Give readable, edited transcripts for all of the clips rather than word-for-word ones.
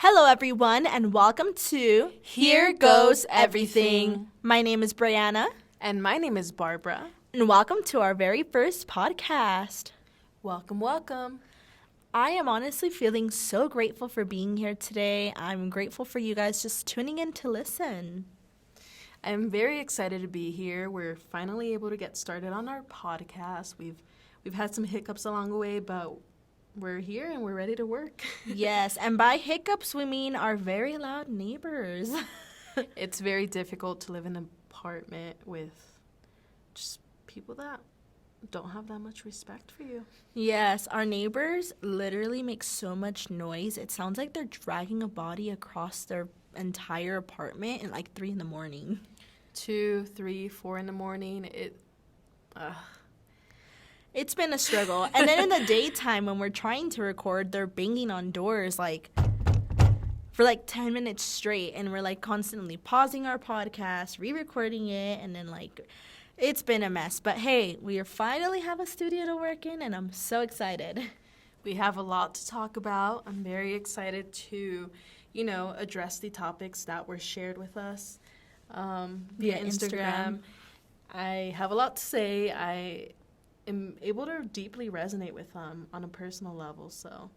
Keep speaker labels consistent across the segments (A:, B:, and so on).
A: Hello, everyone, and welcome to
B: Here Goes Everything.
A: My name is Brianna,
B: And my name is Barbara.
A: and welcome to our very first podcast.
B: Welcome, welcome.
A: I am honestly feeling so grateful for being here today. I'm grateful for you guys just tuning in to listen.
B: I'm very excited to be here. We're finally able to get started on our podcast. We've had some hiccups along the way, but we're here and we're ready to work.
A: Yes, and by hiccups, we mean our very loud neighbors.
B: It's very difficult to live in an apartment with just people that don't have that much respect for you.
A: Yes, our neighbors literally make so much noise. It sounds like they're dragging a body across their entire apartment at like 3 in the morning.
B: 2, 3, 4 in the morning.
A: It's been a struggle. And then in the daytime when we're trying to record, they're banging on doors for 10 minutes straight. And we're constantly pausing our podcast, re-recording it, and then it's been a mess. But hey, we finally have a studio to work in, and I'm so excited.
B: We have a lot to talk about. I'm very excited to, address the topics that were shared with us via Instagram. I have a lot to say. I am able to deeply resonate with them on a personal level. So,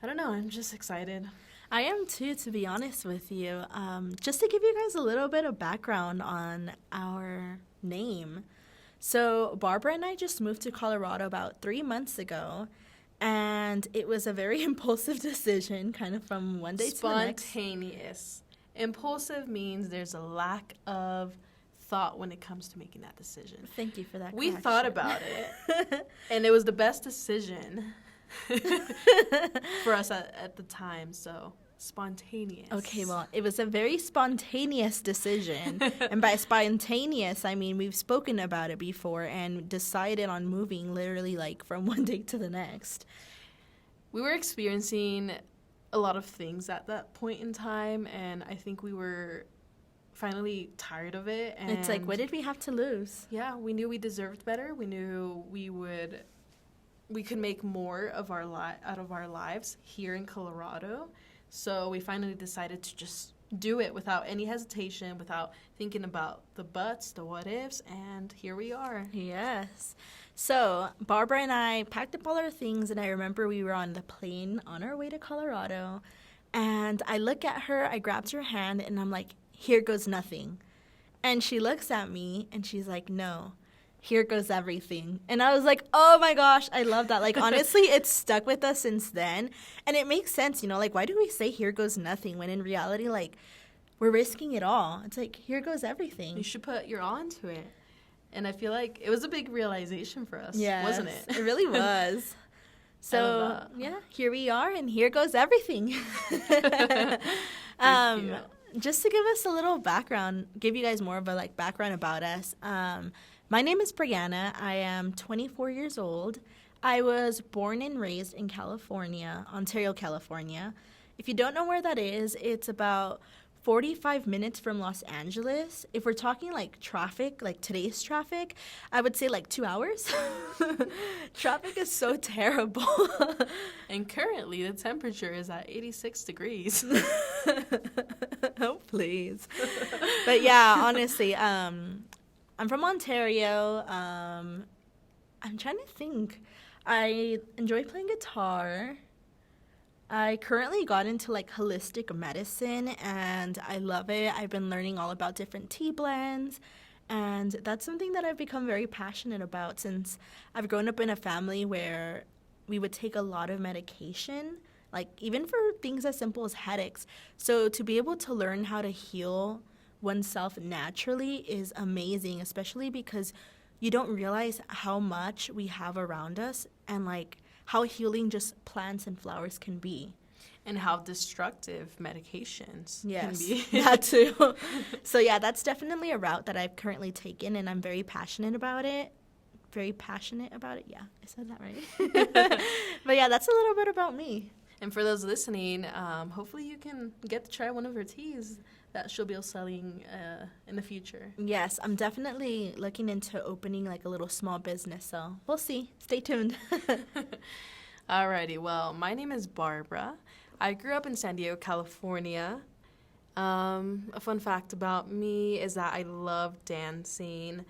B: I don't know. I'm just excited.
A: I am too, to be honest with you. Just to give you guys a little bit of background on our name. So Barbara and I just moved to Colorado about 3 months ago, and it was a very impulsive decision, kind of from one day to the next.
B: Spontaneous. Impulsive means there's a lack of thought when it comes to making that decision.
A: Thank you for that.
B: We thought about it, and it was the best decision for us at the time, so spontaneous.
A: Okay, well, it was a very spontaneous decision. And by spontaneous, I mean we've spoken about it before and decided on moving literally from one day to the next.
B: We were experiencing a lot of things at that point in time, and I think we were finally tired of it. And
A: it's what did we have to lose?
B: Yeah, we knew we deserved better. We knew we could make more of out of our lives here in Colorado. So we finally decided to just do it without any hesitation, without thinking about the buts, the what ifs, and here we are.
A: Yes. So Barbara and I packed up all our things, and I remember we were on the plane on our way to Colorado, and I look at her, I grabbed her hand, and I'm like, here goes nothing. And she looks at me, and she's like, no. Here goes everything. And I was like, oh my gosh, I love that. Honestly, it's stuck with us since then. And it makes sense, why do we say here goes nothing when in reality, we're risking it all? It's here goes everything.
B: You should put your all into it. And I feel like it was a big realization for us, wasn't it?
A: It really was. So, yeah, here we are, and here goes everything.
B: Thank you.
A: Just to give us a little background, give you guys more of a background about us. My name is Brianna. I am 24 years old. I was born and raised in California, Ontario, California. If you don't know where that is, it's about 45 minutes from Los Angeles. If we're talking traffic, today's traffic, I would say 2 hours. Traffic is so terrible.
B: And currently the temperature is at 86 degrees.
A: Oh, please. But yeah, honestly, I'm from Ontario. I'm trying to think. I enjoy playing guitar. I currently got into holistic medicine, and I love it. I've been learning all about different tea blends, and that's something that I've become very passionate about since I've grown up in a family where we would take a lot of medication, even for things as simple as headaches. So to be able to learn how to heal oneself naturally is amazing, especially because you don't realize how much we have around us and how healing just plants and flowers can be.
B: And how destructive medications
A: can
B: be.
A: That too. So yeah, that's definitely a route that I've currently taken, and I'm very passionate about it. Yeah, I said that right. But yeah, that's a little bit about me.
B: And for those listening, hopefully you can get to try one of her teas that she'll be selling in the future.
A: Yes, I'm definitely looking into opening a little small business, so we'll see. Stay tuned.
B: Alrighty, well, my name is Barbara. I grew up in San Diego, California. A fun fact about me is that I love dancing.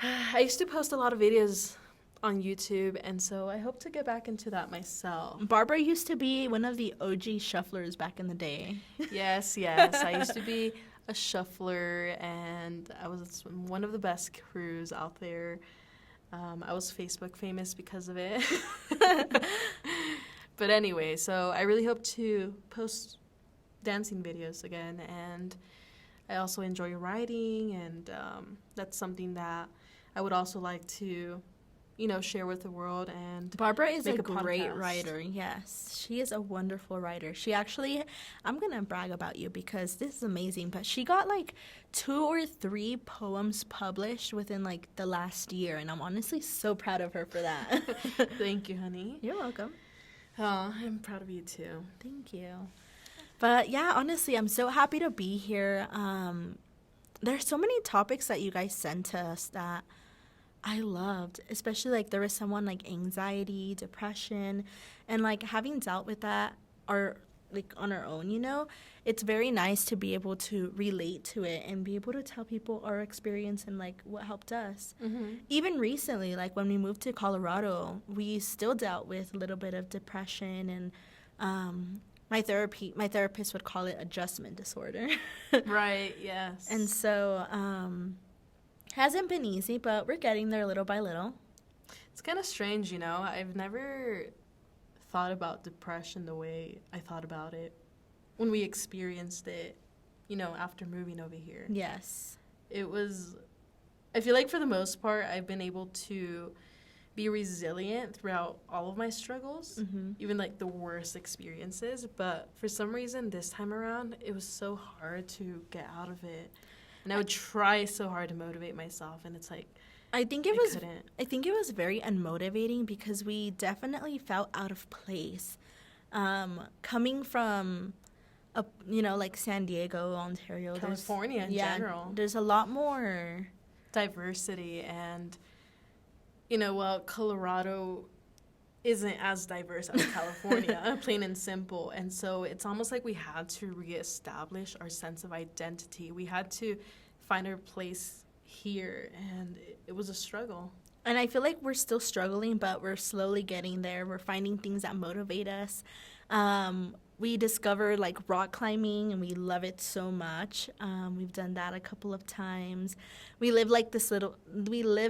B: I used to post a lot of videos on YouTube, and so I hope to get back into that myself.
A: Barbara used to be one of the OG shufflers back in the day.
B: Yes. I used to be a shuffler, and I was one of the best crews out there. I was Facebook famous because of it. But anyway, so I really hope to post dancing videos again, and I also enjoy writing, and that's something that I would also like to, share with the world. And
A: Barbara is
B: make
A: a great
B: podcast.
A: writer. Yes, she is a wonderful writer. She actually, I'm going to brag about you because this is amazing, but she got like 2 or 3 poems published within like the last year, and I'm honestly so proud of her for that.
B: Thank you, honey.
A: You're welcome.
B: Oh, I'm proud of you too.
A: Thank you. But yeah, honestly, I'm so happy to be here. There's so many topics that you guys sent to us that I loved, especially like there was someone like anxiety, depression, and like having dealt with that or like on our own, it's very nice to be able to relate to it and be able to tell people our experience and like what helped us.
B: Mm-hmm.
A: Even recently, like when we moved to Colorado, we still dealt with a little bit of depression, and my therapist would call it adjustment disorder.
B: Right, yes.
A: And so hasn't been easy, but we're getting there little by little.
B: It's kind of strange, I've never thought about depression the way I thought about it when we experienced it, after moving over here.
A: Yes.
B: I feel like for the most part, I've been able to be resilient throughout all of my struggles, even like the worst experiences. But for some reason, this time around, it was so hard to get out of it. And I would try so hard to motivate myself, and it's like,
A: I think it was very unmotivating because we definitely felt out of place. Coming from, like San Diego, Ontario,
B: California in general.
A: There's a lot more
B: diversity, and Colorado isn't as diverse as California, plain and simple. And so it's almost like we had to reestablish our sense of identity. We had to find our place here, and it was a struggle.
A: And I feel like we're still struggling, but we're slowly getting there. We're finding things that motivate us. We discovered like rock climbing, and we love it so much. We've done that a couple of times. We live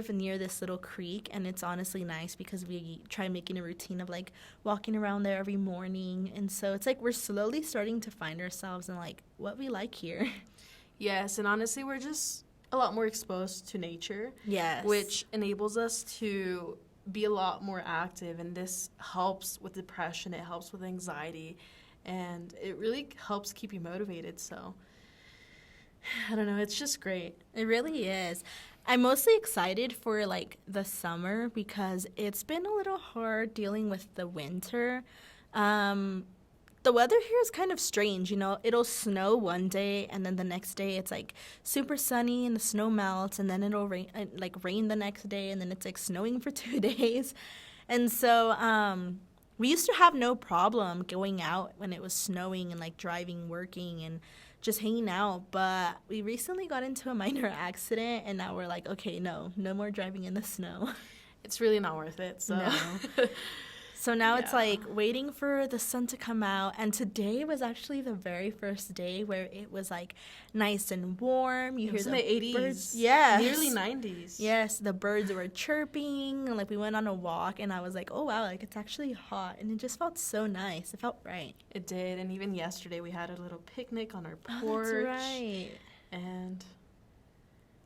A: near this little creek, and it's honestly nice because we try making a routine of like walking around there every morning. And so it's like we're slowly starting to find ourselves and like what we like here.
B: Yes, and honestly, we're just a lot more exposed to nature.
A: Yes.
B: Which enables us to be a lot more active, and this helps with depression, it helps with anxiety, and it really helps keep you motivated. So I don't know, it's just great.
A: It really is. I'm mostly excited for like the summer because it's been a little hard dealing with the winter. The weather here is kind of strange, it'll snow one day, and then the next day it's like super sunny and the snow melts, and then it'll rain the next day, and then it's like snowing for 2 days. And so we used to have no problem going out when it was snowing and like driving, working, and just hanging out. But we recently got into a minor accident, and now we're like, okay, no more driving in the snow.
B: It's really not worth it. So.
A: No. So now it's like waiting for the sun to come out, and today was actually the very first day where it was like nice and warm. You hear the
B: 80s.
A: Birds. Yes.
B: Nearly 90s.
A: Yes, the birds were chirping, and like we went on a walk, and I was like, oh wow, like it's actually hot, and it just felt so nice. It felt right.
B: It did, and even yesterday we had a little picnic on our porch.
A: Oh, that's right.
B: And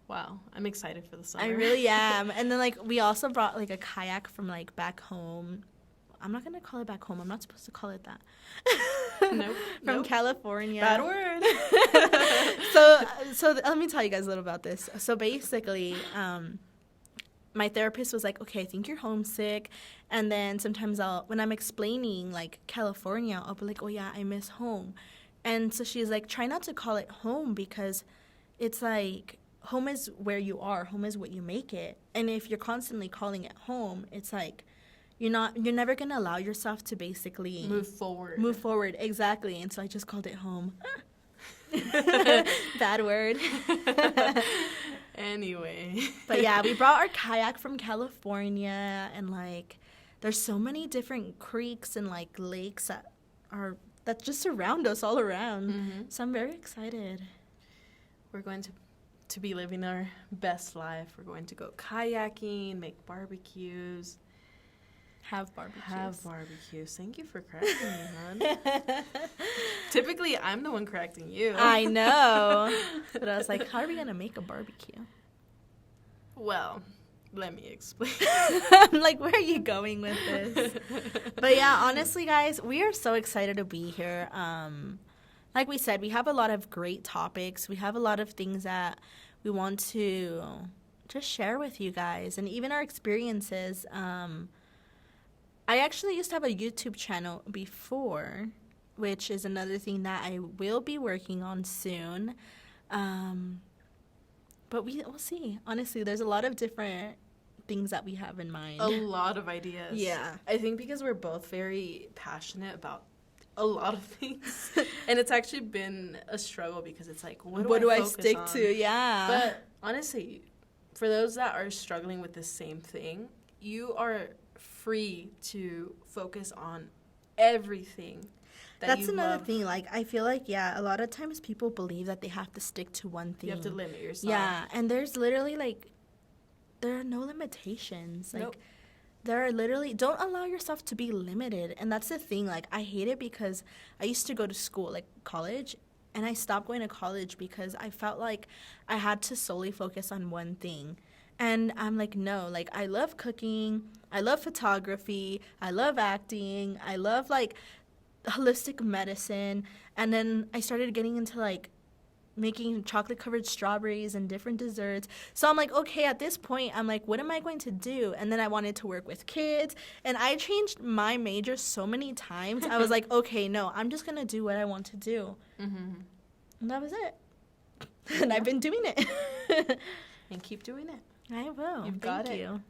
B: wow, I'm excited for the summer.
A: I really am. And then like we also brought like a kayak from like back home. I'm not going to call it back home. I'm not supposed to call it that. From California.
B: Bad word.
A: So let me tell you guys a little about this. So basically, my therapist was like, okay, I think you're homesick. And then sometimes when I'm explaining like California, I'll be like, oh yeah, I miss home. And so she's like, try not to call it home because it's like home is where you are. Home is what you make it. And if you're constantly calling it home, it's like you're never gonna allow yourself to basically
B: Move forward.
A: Move forward, exactly. And so I just called it home. Bad word.
B: Anyway.
A: But yeah, we brought our kayak from California, and like there's so many different creeks and like lakes that just surround us all around.
B: Mm-hmm.
A: So I'm very excited.
B: We're going to be living our best life. We're going to go kayaking, make barbecues.
A: Have barbecues.
B: Thank you for correcting me, hon. Typically, I'm the one correcting you.
A: I know. But I was like, how are we going to make a barbecue?
B: Well, let me explain.
A: I'm like, where are you going with this? But yeah, honestly, guys, we are so excited to be here. Like we said, we have a lot of great topics. We have a lot of things that we want to just share with you guys, and even our experiences. I actually used to have a YouTube channel before, which is another thing that I will be working on soon. But we'll see. Honestly, there's a lot of different things that we have in mind.
B: A lot of ideas.
A: Yeah.
B: I think because we're both very passionate about a lot of things. And it's actually been a struggle because it's like, what do I
A: stick
B: on?
A: to? Yeah.
B: But honestly, for those that are struggling with the same thing, you are free to focus on everything
A: that's another thing. Like, I feel like, yeah, a lot of times people believe that they have to stick to one thing.
B: You have to limit yourself.
A: Yeah, and there's literally, like, there are no limitations. Like,
B: nope.
A: There are literally, don't allow yourself to be limited. And that's the thing. Like, I hate it because I used to go to school, like, college, and I stopped going to college because I felt like I had to solely focus on one thing. And I'm like, no, like, I love cooking, I love photography, I love acting, I love, like, holistic medicine. And then I started getting into, like, making chocolate-covered strawberries and different desserts. So I'm like, okay, at this point, I'm like, what am I going to do? And then I wanted to work with kids. And I changed my major so many times. I was like, okay, no, I'm just going to do what I want to do.
B: Mm-hmm.
A: And that was it. And I've been doing it.
B: And keep doing it.
A: I will.
B: You've got
A: Thank
B: it.
A: you.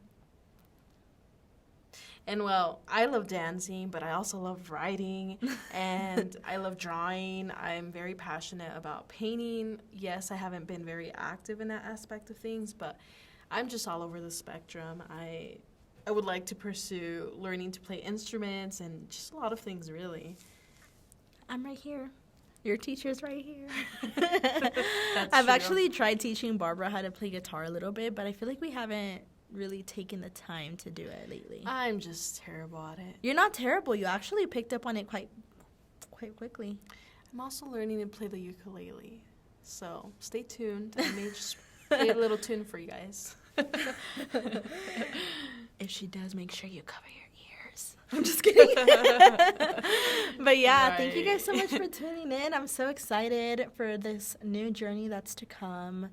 B: And, well, I love dancing, but I also love writing, and I love drawing. I'm very passionate about painting. Yes, I haven't been very active in that aspect of things, but I'm just all over the spectrum. I would like to pursue learning to play instruments and just a lot of things, really.
A: I'm right here. Your teacher's right here.
B: That's
A: I've
B: true.
A: actually tried teaching Barbara how to play guitar a little bit, but I feel like we haven't really taken the time to do it lately.
B: I'm just terrible at it.
A: You're not terrible. You actually picked up on it quite quickly.
B: I'm also learning to play the ukulele, so stay tuned. I may just play a little tune for you guys.
A: If she does, make sure you cover your ears. I'm just kidding. But yeah, Thank you guys so much for tuning in. I'm so excited for this new journey that's to come.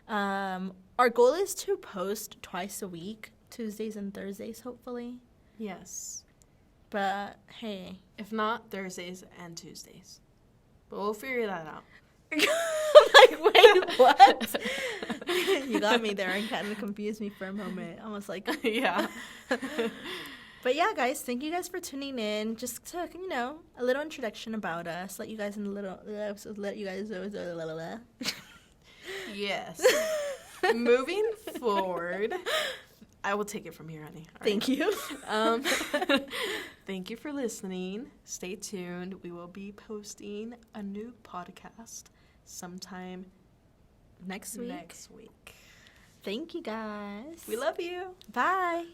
A: Our goal is to post twice a week, Tuesdays and Thursdays, hopefully.
B: Yes.
A: But hey.
B: If not, Thursdays and Tuesdays. But we'll figure that out.
A: I'm like, wait, what? You got me there and kind of confused me for a moment. I was like,
B: yeah.
A: But yeah, guys, thank you guys for tuning in. Just to, a little introduction about us. Let you guys
B: Yes. Moving forward, I will take it from here, honey. All
A: Thank
B: right.
A: you.
B: Thank you for listening. Stay tuned. We will be posting a new podcast sometime
A: Next week.
B: Thank
A: Thank you, guys.
B: We love you.
A: Bye.